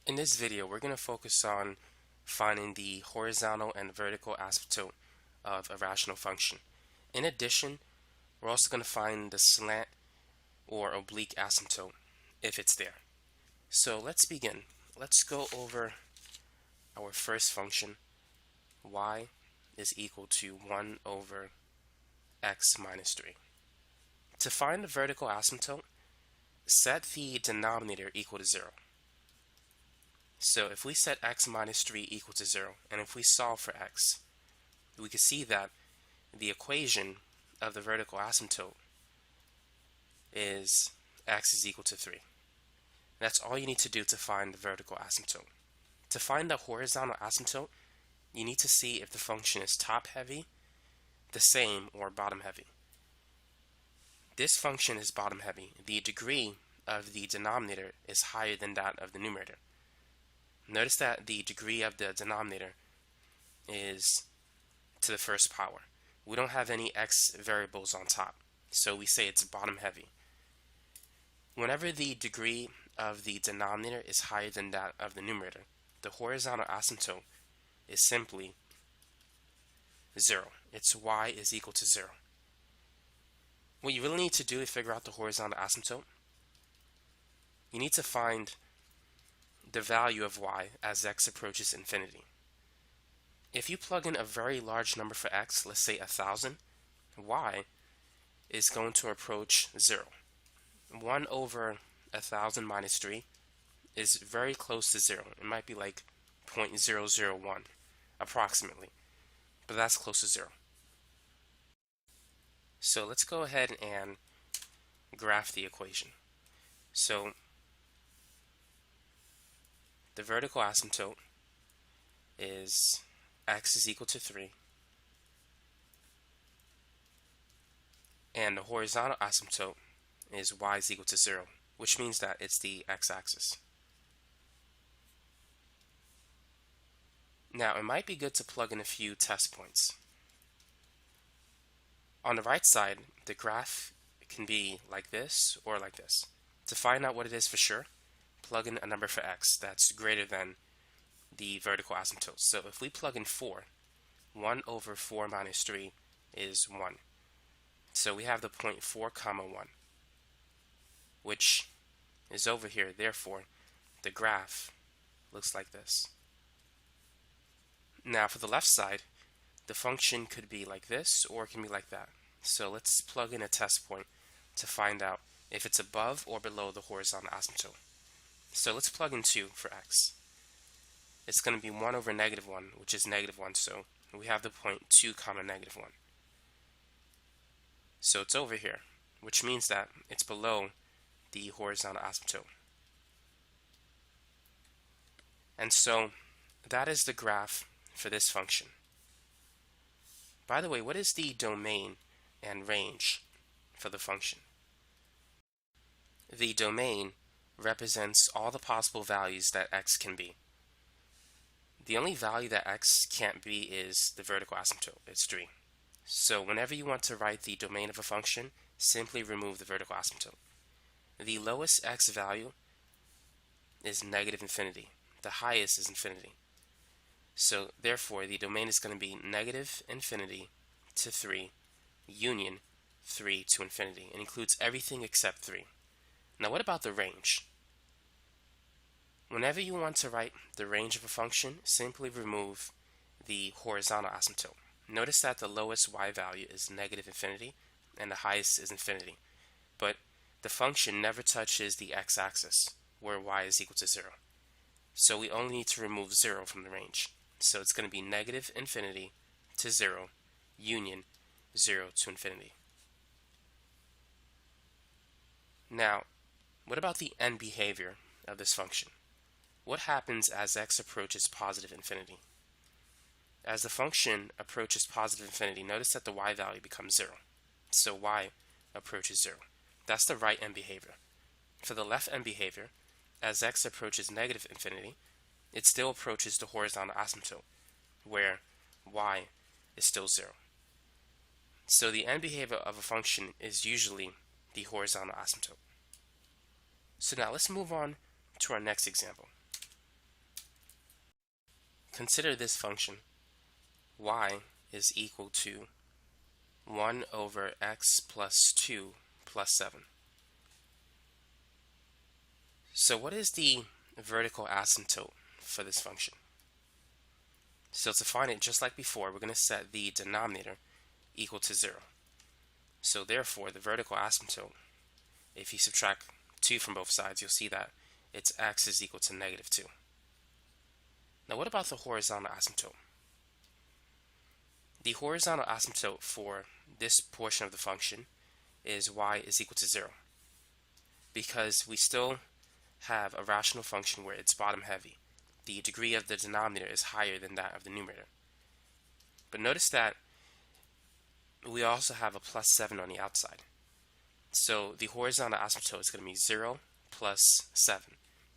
In this video, we're going to focus on finding the horizontal and vertical asymptote of a rational function. In addition, we're also going to find the slant or oblique asymptote if it's there. So let's begin. Let's go over our first function, y is equal to 1 over x minus 3. To find the vertical asymptote, set the denominator equal to 0. So if we set x minus 3 equal to 0, and if we solve for x, we can see that the equation of the vertical asymptote is x is equal to 3. That's all you need to do to find the vertical asymptote. To find the horizontal asymptote, you need to see if the function is top heavy, the same, or bottom heavy. This function is bottom heavy. The degree of the denominator is higher than that of the numerator. Notice that the degree of the denominator is to the first power. We don't have any x variables on top, so we say it's bottom heavy. Whenever the degree of the denominator is higher than that of the numerator, the horizontal asymptote is simply 0. It's y is equal to 0. What you really need to do to figure out the horizontal asymptote, you need to find the value of y as x approaches infinity. If you plug in a very large number for x, let's say 1,000, y is going to approach 0. 1 over 1,000 minus 3 is very close to 0. It might be like 0.001 approximately, but that's close to 0. So let's go ahead and graph the equation. So the vertical asymptote is x is equal to 3, and the horizontal asymptote is y is equal to 0, which means that it's the x-axis. Now, it might be good to plug in a few test points. On the right side, the graph can be like this or like this. To find out what it is for sure, plug in a number for x that's greater than the vertical asymptote. So if we plug in 4, 1 over 4 minus 3 is 1. So we have the point 4 comma 1, which is over here. Therefore, the graph looks like this. Now for the left side, the function could be like this or it can be like that. So let's plug in a test point to find out if it's above or below the horizontal asymptote. So let's plug in 2 for x. It's going to be 1 over negative 1, which is negative 1, so we have the point 2 comma negative 1. So it's over here, which means that it's below the horizontal asymptote. And so that is the graph for this function. By the way, what is the domain and range for the function? The domain represents all the possible values that x can be. The only value that x can't be is the vertical asymptote. It's 3. So whenever you want to write the domain of a function, simply remove the vertical asymptote. The lowest x value is negative infinity. The highest is infinity. So therefore, the domain is going to be negative infinity to 3, union 3 to infinity. It includes everything except 3. Now what about the range? Whenever you want to write the range of a function, simply remove the horizontal asymptote. Notice that the lowest y value is negative infinity and the highest is infinity. But the function never touches the x-axis where y is equal to 0. So we only need to remove 0 from the range. So it's going to be negative infinity to 0, union 0 to infinity. Now, what about the end behavior of this function? What happens as x approaches positive infinity? As the function approaches positive infinity, notice that the y value becomes 0. So y approaches 0. That's the right end behavior. For the left end behavior, as x approaches negative infinity, it still approaches the horizontal asymptote, where y is still 0. So the end behavior of a function is usually the horizontal asymptote. So now let's move on to our next example. consider this function. Y is equal to 1 over x plus 2 plus 7. So what is the vertical asymptote for this function? So to find it, just like before, we're going to set the denominator equal to 0. So therefore, the vertical asymptote, if you subtract 2 from both sides, you'll see that its x is equal to negative 2. Now what about the horizontal asymptote? The horizontal asymptote for this portion of the function is y is equal to 0, because we still have a rational function where it's bottom heavy. The degree of the denominator is higher than that of the numerator. But notice that we also have a plus 7 on the outside. So the horizontal asymptote is going to be 0 plus 7.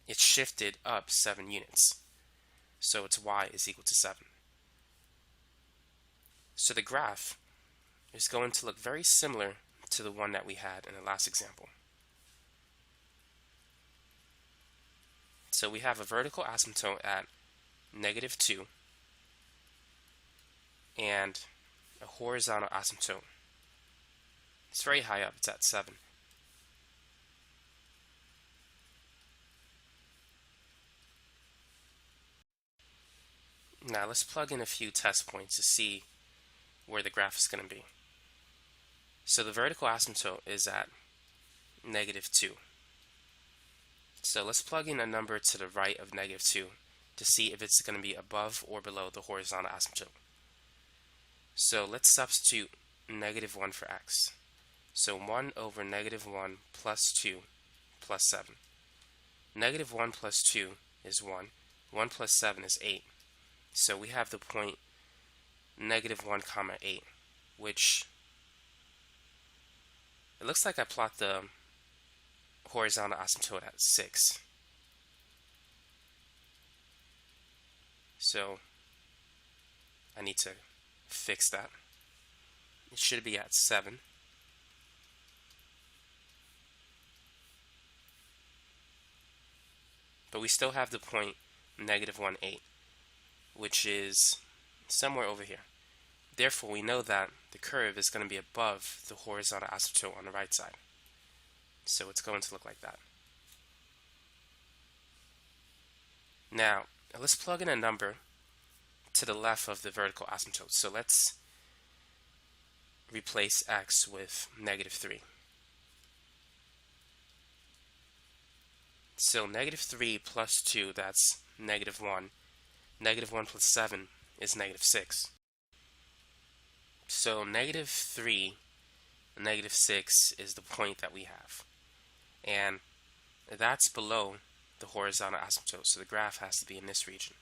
It's shifted up 7 units. So its y is equal to 7. So the graph is going to look very similar to the one that we had in the last example. So we have a vertical asymptote at negative 2 and a horizontal asymptote. It's very high up, it's at 7. Now let's plug in a few test points to see where the graph is going to be. So the vertical asymptote is at negative 2. So let's plug in a number to the right of negative 2 to see if it's going to be above or below the horizontal asymptote. So let's substitute negative 1 for x. So 1 over negative 1 plus 2 plus 7. Negative 1 plus 2 is 1. 1 plus 7 is 8. So we have the point negative 1 comma 8, which it looks like I plot the horizontal asymptote at 6. So I need to fix that. It should be at 7. But we still have the point negative 1, 8, which is somewhere over here. Therefore, we know that the curve is going to be above the horizontal asymptote on the right side. So it's going to look like that. Now, let's plug in a number to the left of the vertical asymptote. So let's replace x with negative 3. So negative 3 plus 2, that's negative 1. Negative 1 plus 7 is negative 6. So negative 3 and negative 6 is the point that we have. And that's below the horizontal asymptote, so the graph has to be in this region.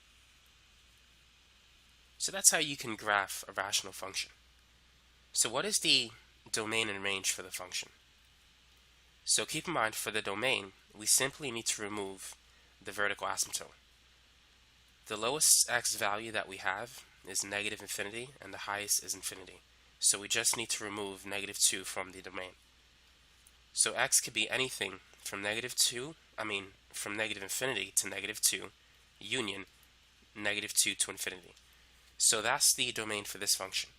So that's how you can graph a rational function. So what is the domain and range for the function? So keep in mind, for the domain, we simply need to remove the vertical asymptote. The lowest x value that we have is negative infinity, and the highest is infinity. So we just need to remove negative 2 from the domain. So x could be anything from negative infinity to negative 2, union negative 2 to infinity. So that's the domain for this function.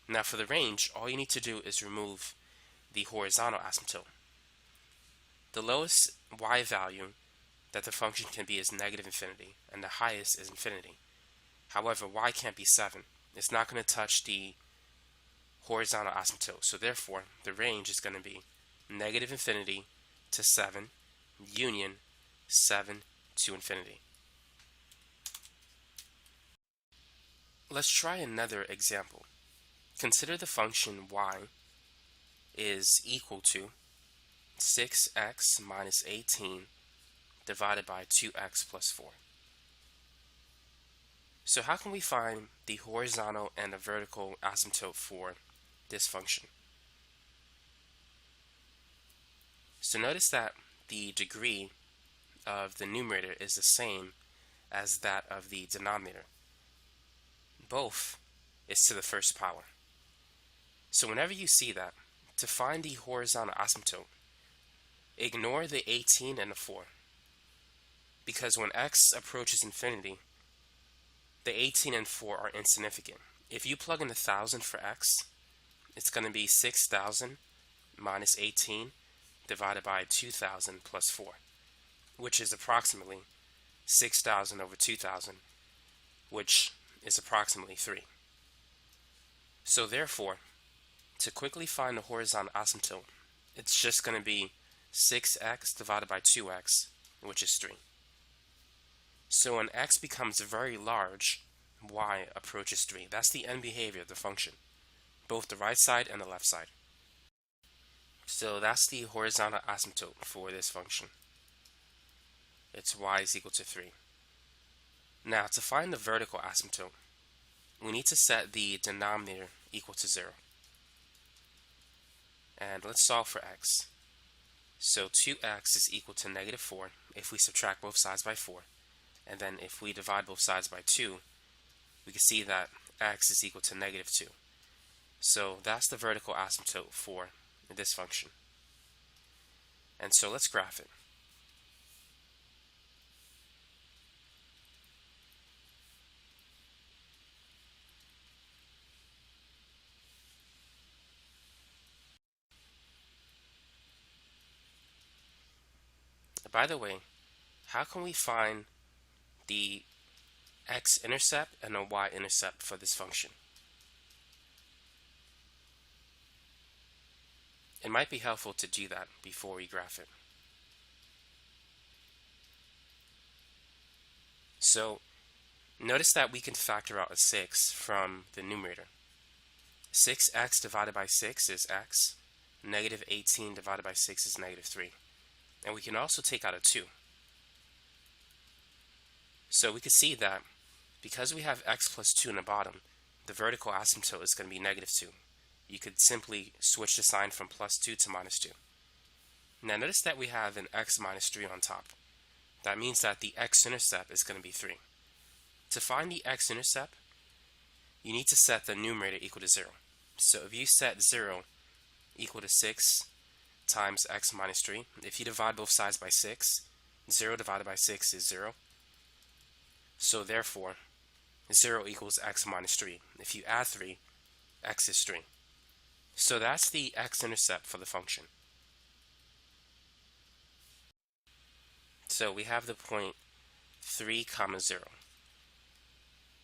Now for the range, all you need to do is remove the horizontal asymptote. The lowest y value that the function can be is negative infinity, and the highest is infinity. However, y can't be 7. It's not going to touch the horizontal asymptote, so therefore the range is going to be negative infinity to 7, union 7 to infinity. Let's try another example. Consider the function y is equal to 6x minus 18 divided by 2x plus 4. So how can we find the horizontal and the vertical asymptote for this function? So notice that the degree of the numerator is the same as that of the denominator. Both is to the first power. So whenever you see that, to find the horizontal asymptote, ignore the 18 and the 4. Because when x approaches infinity, the 18 and 4 are insignificant. If you plug in 1,000 for x, it's going to be 6,000 minus 18 divided by 2,000 plus 4, which is approximately 6,000 over 2,000, which is approximately 3. So therefore, to quickly find the horizontal asymptote, it's just going to be 6x divided by 2x, which is 3. So when x becomes very large, y approaches 3. That's the end behavior of the function, both the right side and the left side. So that's the horizontal asymptote for this function. It's y is equal to 3. Now, to find the vertical asymptote, we need to set the denominator equal to 0. And let's solve for x. So 2x is equal to negative 4 if we subtract both sides by 4. And then if we divide both sides by 2, we can see that x is equal to negative 2. So that's the vertical asymptote for this function. And so let's graph it. By the way, how can we find the x-intercept and the y-intercept for this function? It might be helpful to do that before we graph it. So notice that we can factor out a 6 from the numerator. 6x divided by 6 is x. Negative 18 divided by 6 is negative 3. And we can also take out a 2. So we can see that because we have x plus 2 in the bottom, the vertical asymptote is going to be negative 2. You could simply switch the sign from plus 2 to minus 2. Now notice that we have an x minus 3 on top. That means that the x-intercept is going to be 3. To find the x-intercept, you need to set the numerator equal to 0. So if you set 0 equal to 6 times x minus 3, if you divide both sides by 6, 0 divided by 6 is 0. So therefore, 0 equals x minus 3. If you add 3, x is 3. So that's the x-intercept for the function. So we have the point 3, 0.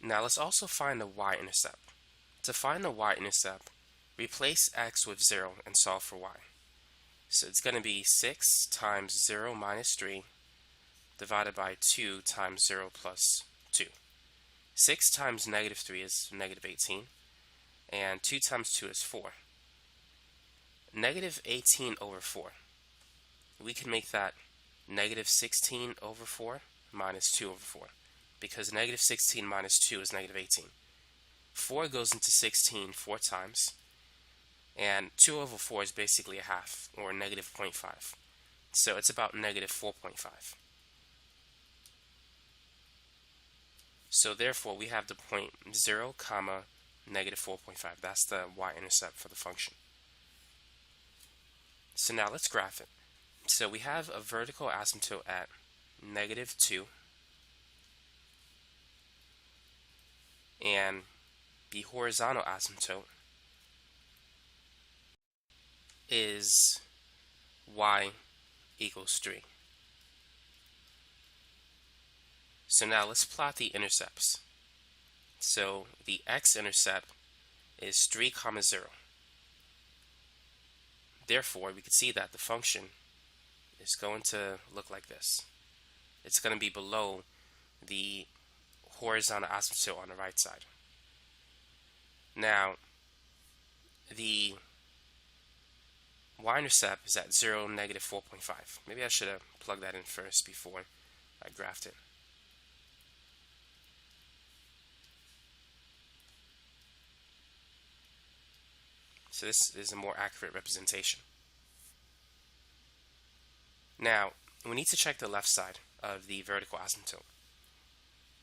Now let's also find the y-intercept. To find the y-intercept, replace x with 0 and solve for y. So it's going to be 6 times 0 minus 3 divided by 2 times 0 plus 2. 6 times negative 3 is negative 18, and 2 times 2 is 4. Negative 18 over 4. We can make that negative 16 over 4 minus 2 over 4, because negative 16 minus 2 is negative 18. 4 goes into 16 4 times, and 2 over 4 is basically a half, or negative 0.5. So it's about negative 4.5. So therefore, we have the point 0, negative 4.5. That's the y-intercept for the function. So now let's graph it. So we have a vertical asymptote at negative 2, and the horizontal asymptote is y equals 3. So now let's plot the intercepts. So the x-intercept is 3, 0. Therefore, we can see that the function is going to look like this. It's going to be below the horizontal asymptote on the right side. Now, the y-intercept is at 0, negative 4.5. Maybe I should have plugged that in first before I graphed it. So this is a more accurate representation. Now, we need to check the left side of the vertical asymptote.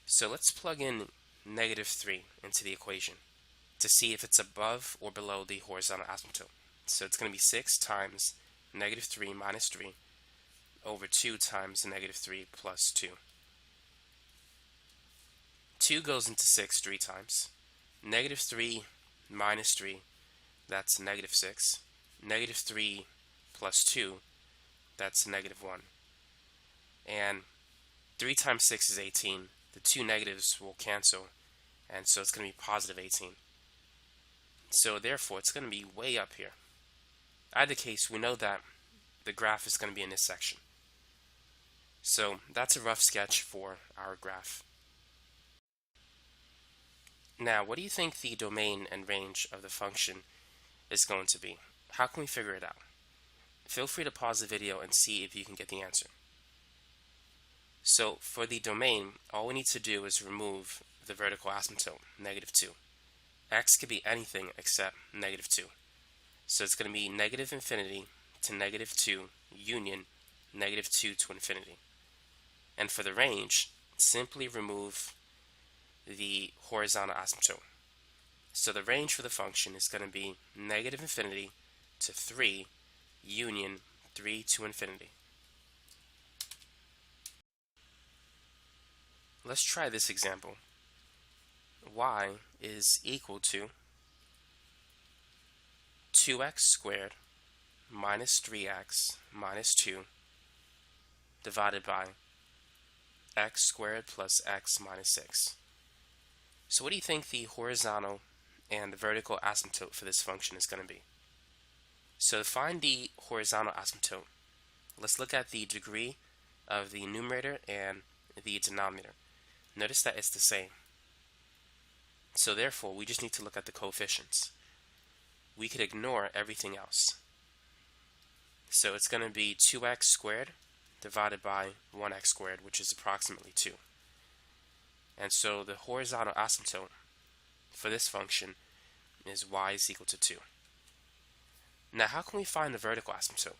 So let's plug in negative 3 into the equation to see if it's above or below the horizontal asymptote. So it's going to be 6 times negative 3 minus 3 over 2 times negative 3 plus 2. 2 goes into 6 3 times. Negative 3 minus 3, that's negative 6. Negative 3 plus 2, that's negative 1. And 3 times 6 is 18. The two negatives will cancel, and so it's going to be positive 18. So therefore, it's going to be way up here. Either case, we know that the graph is going to be in this section. So that's a rough sketch for our graph. Now, what do you think the domain and range of the function is going to be? How can we figure it out? Feel free to pause the video and see if you can get the answer. So for the domain, all we need to do is remove the vertical asymptote, negative 2. X could be anything except negative 2. So it's going to be negative infinity to negative 2 union negative 2 to infinity. And for the range, simply remove the horizontal asymptote. So the range for the function is going to be negative infinity to 3 union 3 to infinity. Let's try this example. Y is equal to 2x squared minus 3x minus 2 divided by x squared plus x minus 6. So what do you think the horizontal and the vertical asymptote for this function is going to be? So to find the horizontal asymptote, let's look at the degree of the numerator and the denominator. Notice that it's the same. So therefore, we just need to look at the coefficients. We could ignore everything else. So it's going to be 2x squared divided by 1x squared, which is approximately 2. And so the horizontal asymptote for this function is y is equal to 2. Now, how can we find the vertical asymptote?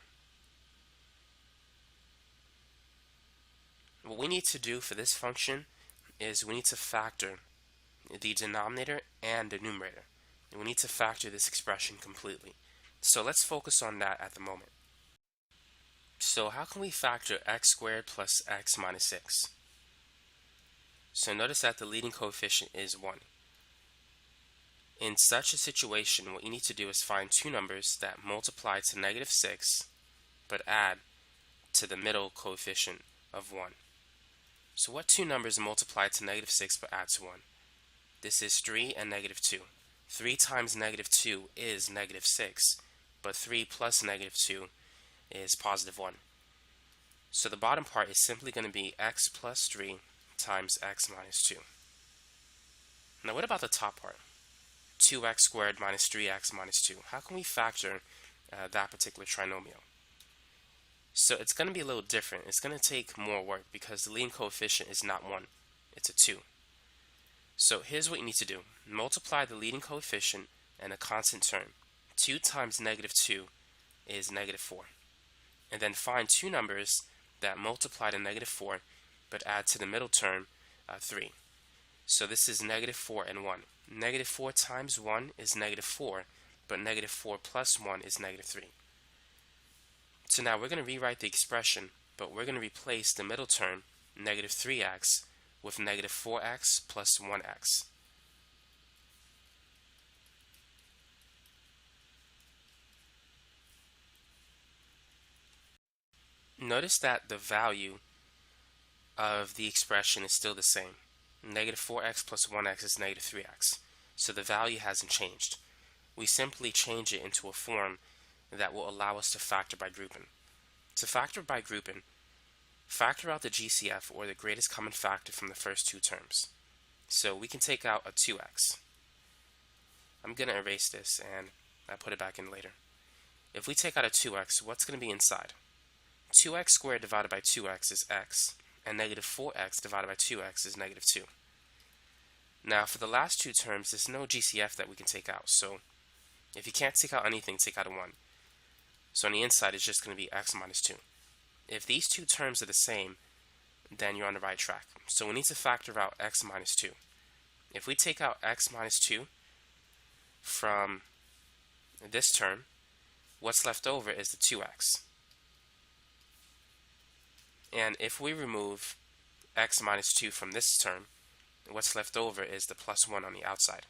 What we need to do for this function is we need to factor the denominator and the numerator. And we need to factor this expression completely. So let's focus on that at the moment. So how can we factor x squared plus x minus 6? So notice that the leading coefficient is 1. In such a situation, what you need to do is find two numbers that multiply to negative 6 but add to the middle coefficient of 1. So what two numbers multiply to negative 6 but add to 1? This is 3 and negative 2. 3 times negative 2 is negative 6, but 3 plus negative 2 is positive 1. So the bottom part is simply going to be x plus 3 times x minus 2. Now what about the top part? 2x squared minus 3x minus 2. How can we factor that particular trinomial? So it's going to be a little different. It's going to take more work because the leading coefficient is not 1. It's a 2. So here's what you need to do. Multiply the leading coefficient and a constant term. 2 times negative 2 is negative 4. And then find two numbers that multiply to negative 4 but add to the middle term 3. So this is negative 4 and 1. Negative 4 times 1 is negative 4, but negative 4 plus 1 is negative 3. So now we're going to rewrite the expression, but we're going to replace the middle term, negative 3x, with negative 4x plus 1x. Notice that the value of the expression is still the same. Negative 4x plus 1x is negative 3x. So the value hasn't changed. We simply change it into a form that will allow us to factor by grouping. To factor by grouping, factor out the GCF, or the greatest common factor, from the first two terms. So we can take out a 2x. I'm going to erase this and I'll put it back in later. If we take out a 2x, what's going to be inside? 2x squared divided by 2x is x, and negative 4x divided by 2x is negative 2. Now for the last two terms, there's no GCF that we can take out. So if you can't take out anything, take out a 1. So on the inside, it's just going to be x minus 2. If these two terms are the same, then you're on the right track. So we need to factor out x minus 2. If we take out x minus 2 from this term, what's left over is the 2x. And if we remove x minus 2 from this term, what's left over is the plus 1 on the outside.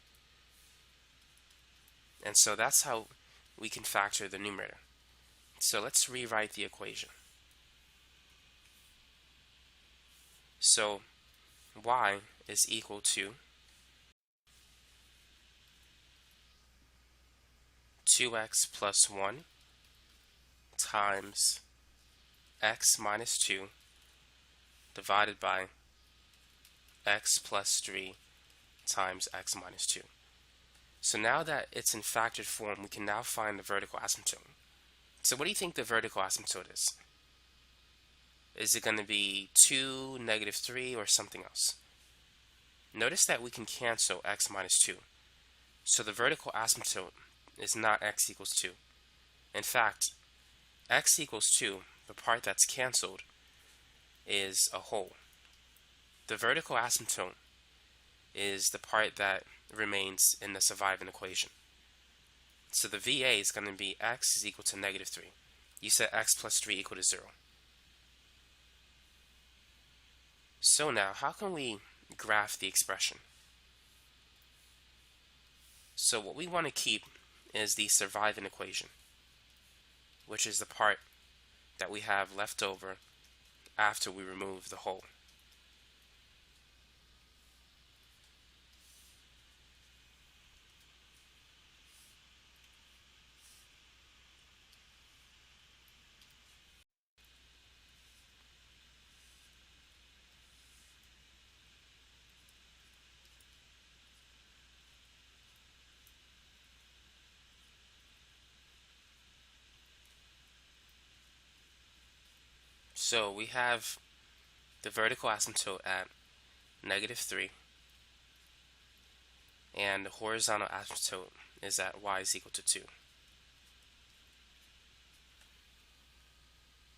And so that's how we can factor the numerator. So let's rewrite the equation. So y is equal to 2x plus 1 times x minus 2 divided by x plus 3 times x minus 2. So now that it's in factored form, we can now find the vertical asymptote. So what do you think the vertical asymptote is? Is it going to be 2, negative 3, or something else? Notice that we can cancel x minus 2. So the vertical asymptote is not x equals 2. In fact, x equals 2, the part that's canceled, is a whole. The vertical asymptote is the part that remains in the surviving equation. So the VA is going to be x is equal to negative 3. You said x plus 3 equal to 0. So now, how can we graph the expression? So what we want to keep is the surviving equation, which is the part that we have left over after we remove the whole. So we have the vertical asymptote at negative 3, and the horizontal asymptote is at y is equal to 2.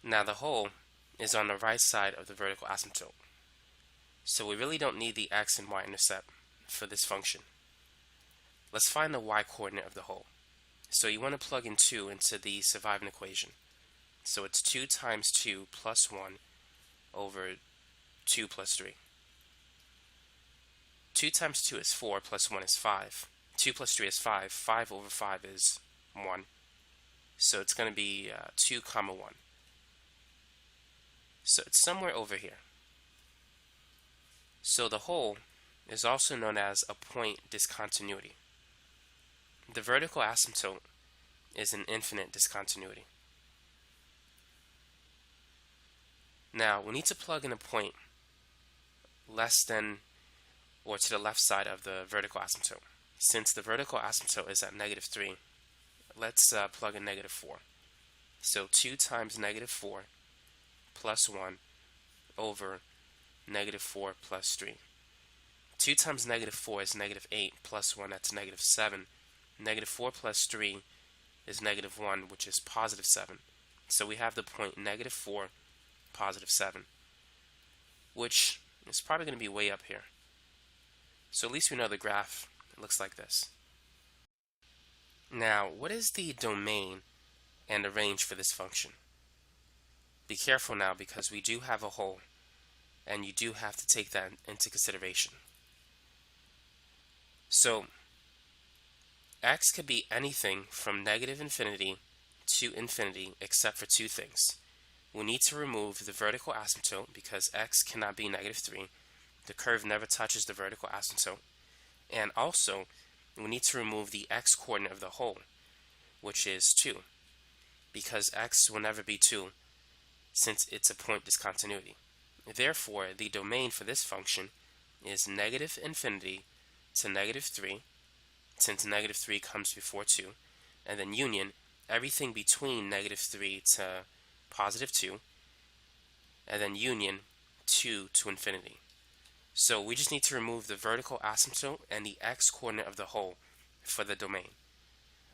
Now the whole is on the right side of the vertical asymptote, so we really don't need the x and y intercept for this function. Let's find the y coordinate of the whole. So you want to plug in 2 into the surviving equation. So it's 2 times 2 plus 1 over 2 plus 3. 2 times 2 is 4 plus 1 is 5. 2 plus 3 is 5. 5 over 5 is 1. So it's going to be 2 comma 1. So it's somewhere over here. So the whole is also known as a point discontinuity. The vertical asymptote is an infinite discontinuity. Now we need to plug in a point less than or to the left side of the vertical asymptote. Since the vertical asymptote is at negative 3, let's plug in negative 4. So 2 times negative 4 plus 1 over negative 4 plus 3. 2 times negative 4 is negative 8 plus 1, that's negative 7. Negative 4 plus 3 is negative 1, which is positive 7. So we have the point negative 4, positive 7, which is probably going to be way up here. So at least we know the graph looks like this. Now, what is the domain and the range for this function? Be careful now, because we do have a whole, and you do have to take that into consideration. So x could be anything from negative infinity to infinity except for two things. We need to remove the vertical asymptote because x cannot be negative 3. The curve never touches the vertical asymptote. And also, we need to remove the x coordinate of the whole, which is 2, because x will never be 2 since it's a point discontinuity. Therefore, the domain for this function is negative infinity to negative 3, since negative 3 comes before 2, and then union everything between negative 3 to positive 2, and then union 2 to infinity. So we just need to remove the vertical asymptote and the x coordinate of the whole for the domain.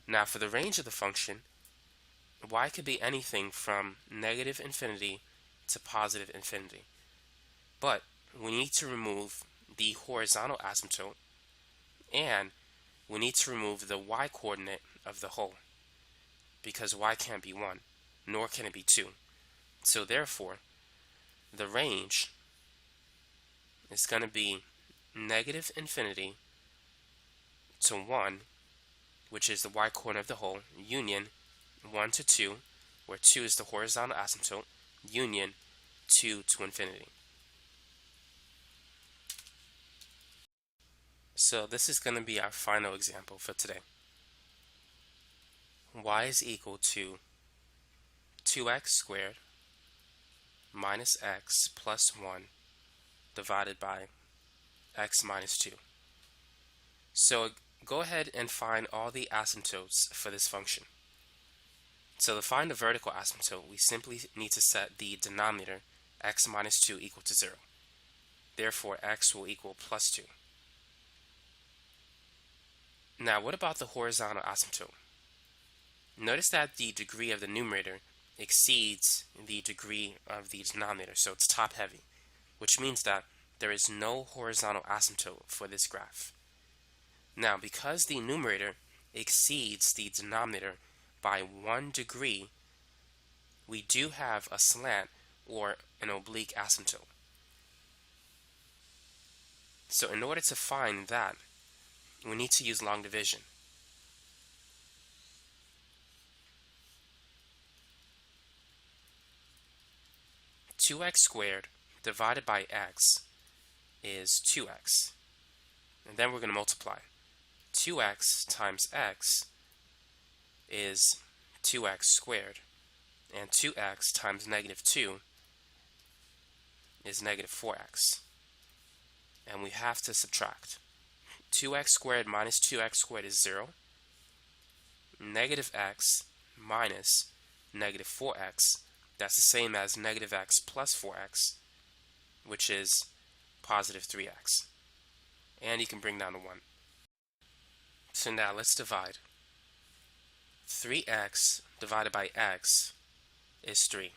Now for the range of the function, y could be anything from negative infinity to positive infinity. But we need to remove the horizontal asymptote, and we need to remove the y coordinate of the whole, because y can't be 1, nor can it be 2. So therefore, the range is going to be negative infinity to 1, which is the y-coordinate of the whole, union 1 to 2, where 2 is the horizontal asymptote, union 2 to infinity. So this is going to be our final example for today. Y is equal to 2x squared minus x plus 1 divided by x minus 2. So go ahead and find all the asymptotes for this function. So to find the vertical asymptote, we simply need to set the denominator x minus 2 equal to 0. Therefore, x will equal plus 2. Now, what about the horizontal asymptote? Notice that the degree of the numerator exceeds the degree of the denominator, so it's top heavy, which means that there is no horizontal asymptote for this graph. Now, because the numerator exceeds the denominator by 1 degree, we do have a slant or an oblique asymptote. So in order to find that, we need to use long division. Two x squared divided by x is 2x. And then we're going to multiply. 2x times x is 2x squared. And 2x times negative 2 is negative 4x. And we have to subtract. 2x squared minus 2x squared is 0. Negative x minus negative 4x, that's the same as negative x plus 4x, which is positive 3x. And you can bring down to 1. So now let's divide. 3x divided by x is 3.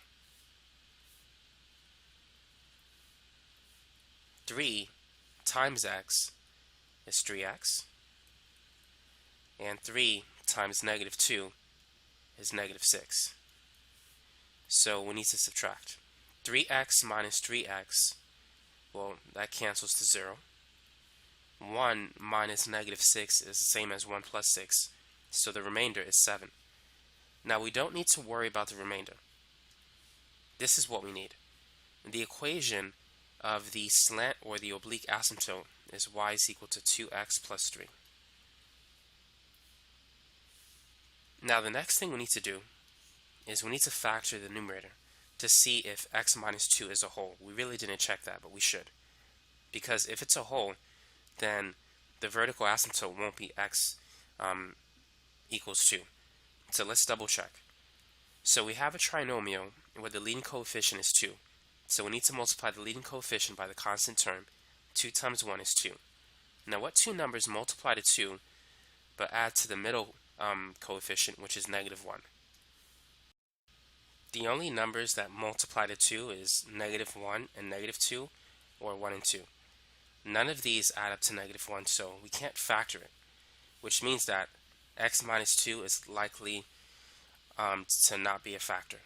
3 times x is 3x. And 3 times negative 2 is negative 6. So we need to subtract. 3x minus 3x, well, that cancels to 0. 1 minus negative 6 is the same as 1 plus 6, so the remainder is 7. Now we don't need to worry about the remainder. This is what we need. The equation of the slant or the oblique asymptote is y is equal to 2x plus 3. Now the next thing we need to do is we need to factor the numerator to see if x minus 2 is a whole. We really didn't check that, but we should. Because if it's a whole, then the vertical asymptote won't be x equals 2. So let's double check. So we have a trinomial where the leading coefficient is 2. So we need to multiply the leading coefficient by the constant term. 2 times 1 is 2. Now what two numbers multiply to 2 but add to the middle coefficient, which is negative 1? The only numbers that multiply to 2 is negative 1 and negative 2, or 1 and 2. None of these add up to negative 1, so we can't factor it, which means that x minus 2 is likely to not be a factor.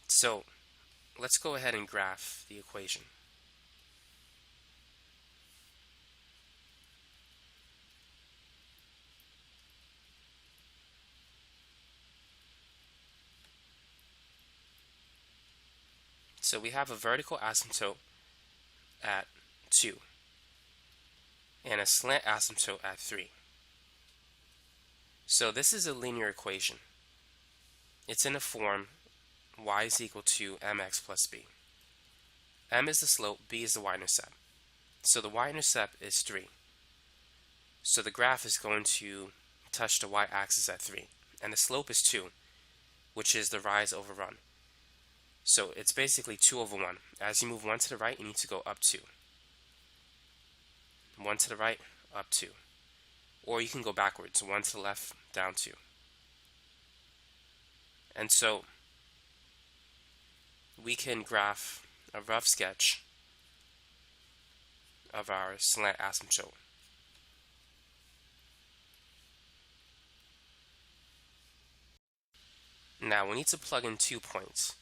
So let's go ahead and graph the equation. So we have a vertical asymptote at 2 and a slant asymptote at 3. So this is a linear equation. It's in the form y is equal to mx plus b. M is the slope, b is the y-intercept. So the y-intercept is 3. So the graph is going to touch the y-axis at 3. And the slope is 2, which is the rise over run. So it's basically 2 over 1. As you move 1 to the right, you need to go up 2. 1 to the right, up 2. Or you can go backwards, 1 to the left, down 2. And so we can graph a rough sketch of our slant asymptote. Now we need to plug in 2 points.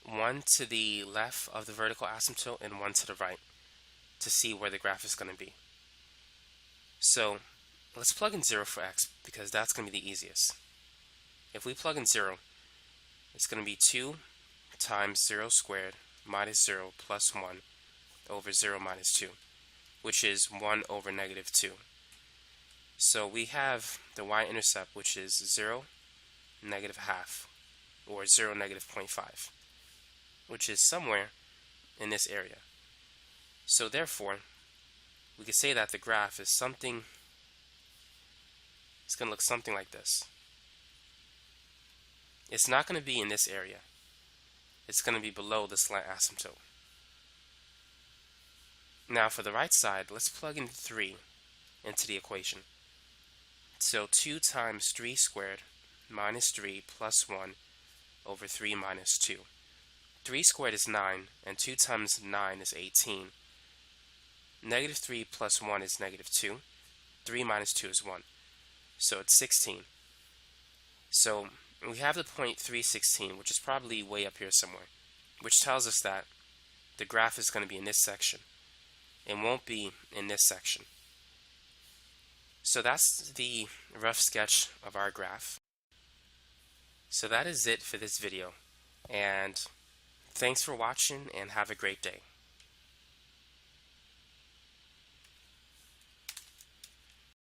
one to the left of the vertical asymptote and one to the right to see where the graph is going to be. So let's plug in 0 for x because that's going to be the easiest. If we plug in 0, it's going to be 2 times 0 squared minus 0 plus 1 over 0 minus 2, which is 1 over negative 2. So we have the y-intercept, which is 0, negative half, or 0, negative 0.5, which is somewhere in this area. So therefore, we could say that the graph is something, it's going to look something like this. It's not going to be in this area. It's going to be below the slant asymptote. Now for the right side, let's plug in 3 into the equation. So 2 times 3 squared minus 3 plus 1 over 3 minus 2. 3 squared is 9, and 2 times 9 is 18. Negative 3 plus 1 is negative 2. 3 minus 2 is 1. So it's 16. So we have the point 316, which is probably way up here somewhere, which tells us that the graph is going to be in this section. It won't be in this section. So that's the rough sketch of our graph. So that is it for this video, and thanks for watching and have a great day.